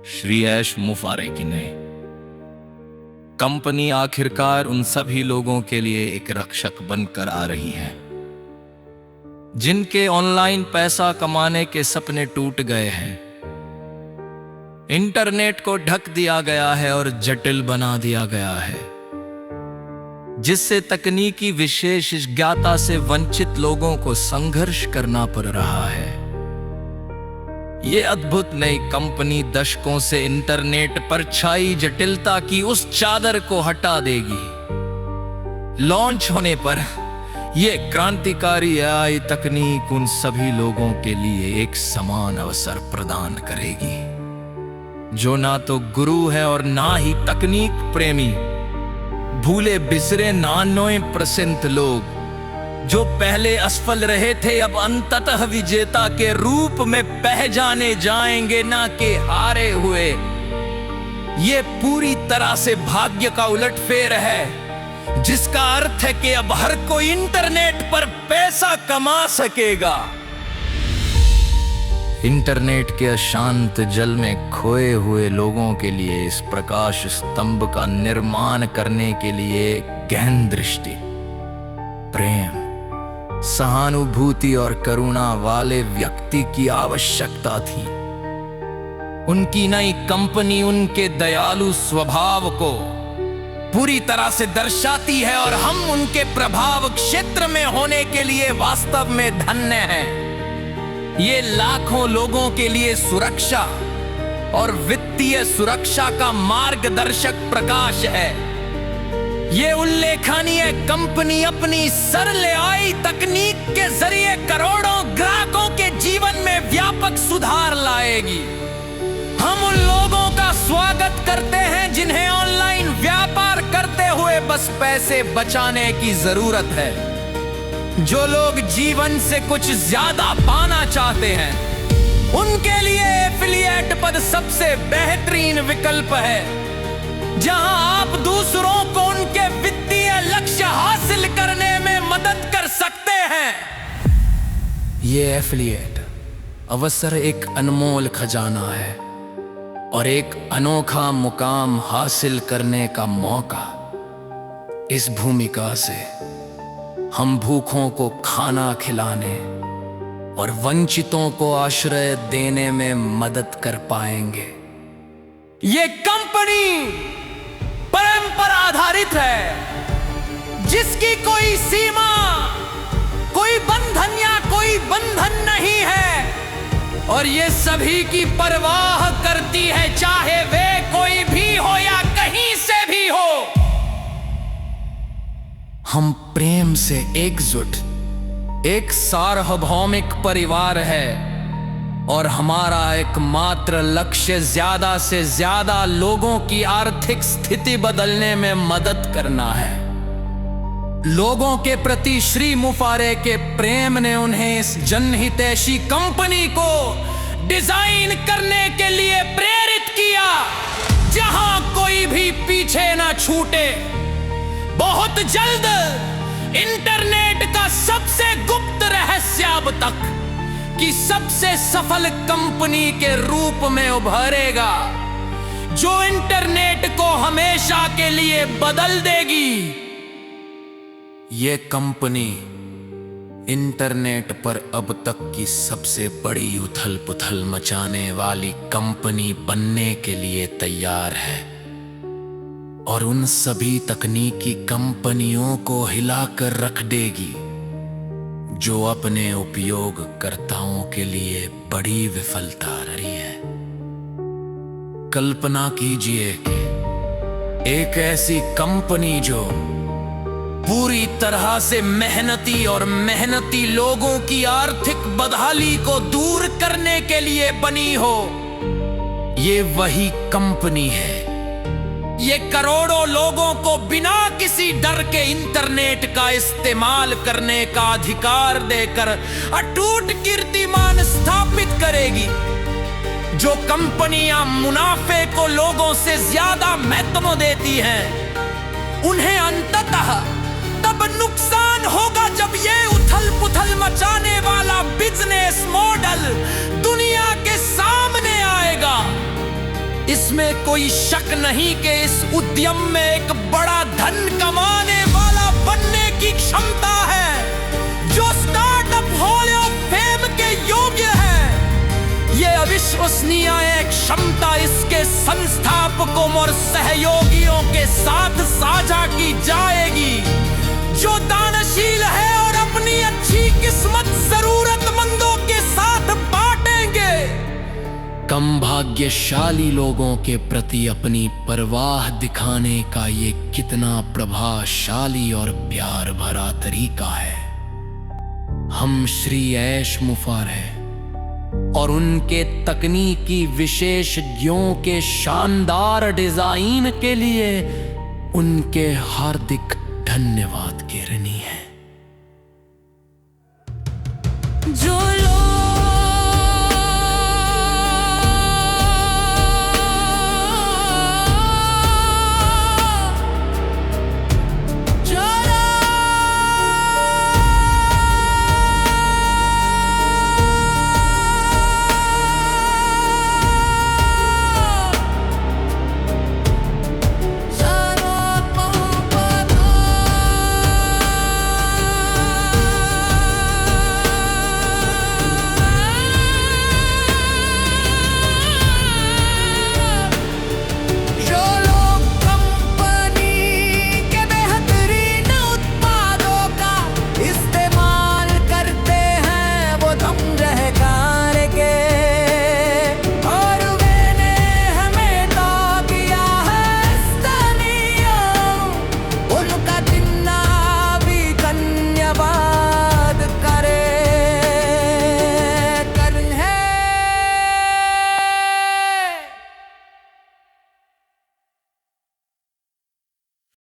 श्री ऐश मुफारे की नहीं। कंपनी आखिरकार उन सभी लोगों के लिए एक रक्षक बनकर आ रही है जिनके ऑनलाइन पैसा कमाने के सपने टूट गए हैं। इंटरनेट को ढक दिया गया है और जटिल बना दिया गया है, जिससे तकनीकी विशेष ज्ञाता से वंचित लोगों को संघर्ष करना पड़ रहा है। ये अद्भुत नई कंपनी दशकों से इंटरनेट पर छाई जटिलता की उस चादर को हटा देगी। लॉन्च होने पर यह क्रांतिकारी एआई तकनीक उन सभी लोगों के लिए एक समान अवसर प्रदान करेगी जो ना तो गुरु है और ना ही तकनीक प्रेमी। भूले बिसरे 99% लोग जो पहले असफल रहे थे अब अंततः विजेता के रूप में पहचाने जाएंगे, ना कि हारे हुए। ये पूरी तरह से भाग्य का उलटफेर है, जिसका अर्थ है कि अब हर कोई इंटरनेट पर पैसा कमा सकेगा। इंटरनेट के अशांत जल में खोए हुए लोगों के लिए इस प्रकाश स्तंभ का निर्माण करने के लिए गहन दृष्टि, प्रेम, सहानुभूति और करुणा वाले व्यक्ति की आवश्यकता थी। उनकी नई कंपनी उनके दयालु स्वभाव को पूरी तरह से दर्शाती है और हम उनके प्रभाव क्षेत्र में होने के लिए वास्तव में धन्य हैं। ये लाखों लोगों के लिए सुरक्षा और वित्तीय सुरक्षा का मार्गदर्शक प्रकाश है। ये उल्लेखनीय कंपनी अपनी सरल एआई तकनीक के जरिए करोड़ों ग्राहकों के जीवन में व्यापक सुधार लाएगी। हम उन लोगों का स्वागत करते हैं जिन्हें ऑनलाइन व्यापार करते हुए बस पैसे बचाने की जरूरत है। जो लोग जीवन से कुछ ज्यादा पाना चाहते हैं, उनके लिए एफिलिएट पद सबसे बेहतरीन विकल्प है, जहां आप दूसरों को उनके वित्तीय लक्ष्य हासिल करने में मदद कर सकते हैं। ये एफिलिएट अवसर एक अनमोल खजाना है और एक अनोखा मुकाम हासिल करने का मौका। इस भूमिका से हम भूखों को खाना खिलाने और वंचितों को आश्रय देने में मदद कर पाएंगे। ये कंपनी परंपरा आधारित है, जिसकी कोई सीमा, कोई बंधन या कोई बंधन नहीं है, और ये सभी की परवाह करती है, चाहे वे कोई भी हो या कहीं से भी हो। हम प्रेम से एकजुट एक सार्वभौमिक परिवार है और हमारा एकमात्र लक्ष्य ज्यादा से ज्यादा लोगों की आर्थिक स्थिति बदलने में मदद करना है। लोगों के प्रति श्री मुफारे के प्रेम ने उन्हें इस जनहितैषी कंपनी को डिजाइन करने के लिए प्रेरित किया, जहां कोई भी पीछे ना छूटे। बहुत जल्द इंटरनेट का सबसे गुप्त रहस्य अब तक की सबसे सफल कंपनी के रूप में उभरेगा, जो इंटरनेट को हमेशा के लिए बदल देगी। ये कंपनी इंटरनेट पर अब तक की सबसे बड़ी उथल पुथल मचाने वाली कंपनी बनने के लिए तैयार है और उन सभी तकनीकी कंपनियों को हिलाकर रख देगी जो अपने उपयोगकर्ताओं के लिए बड़ी विफलता रही है। कल्पना कीजिए कि एक ऐसी कंपनी जो पूरी तरह से मेहनती लोगों की आर्थिक बदहाली को दूर करने के लिए बनी हो। ये वही कंपनी है। ये करोड़ों लोगों को बिना किसी डर के इंटरनेट का इस्तेमाल करने का अधिकार देकर अटूट कीर्तिमान स्थापित करेगी। जो कंपनियां मुनाफे को लोगों से ज्यादा महत्व देती हैं, उन्हें अंततः तब नुकसान होगा जब ये उथल पुथल मचाने वाला बिजनेस मॉडल दुनिया के सामने आएगा। इसमें कोई शक नहीं कि इस उद्यम में एक बड़ा धन कमाने वाला बनने की क्षमता है जो स्टार्टअप हॉल ऑफ फेम के योग्य है। ये अविश्वसनीय क्षमता इसके संस्थापकों और सहयोगियों के साथ साझा की जाएगी जो दानशील है और अपनी अच्छी किस्मत जरूरतमंदों के साथ बांटेंगे। कम भाग्यशाली लोगों के प्रति अपनी परवाह दिखाने का ये कितना प्रभावशाली और प्यार भरा तरीका है। हम श्री ऐश मुफार हैं और उनके तकनीकी विशेषज्ञों के शानदार डिजाइन के लिए उनके हार्दिक धन्यवाद के ऋणी हैं।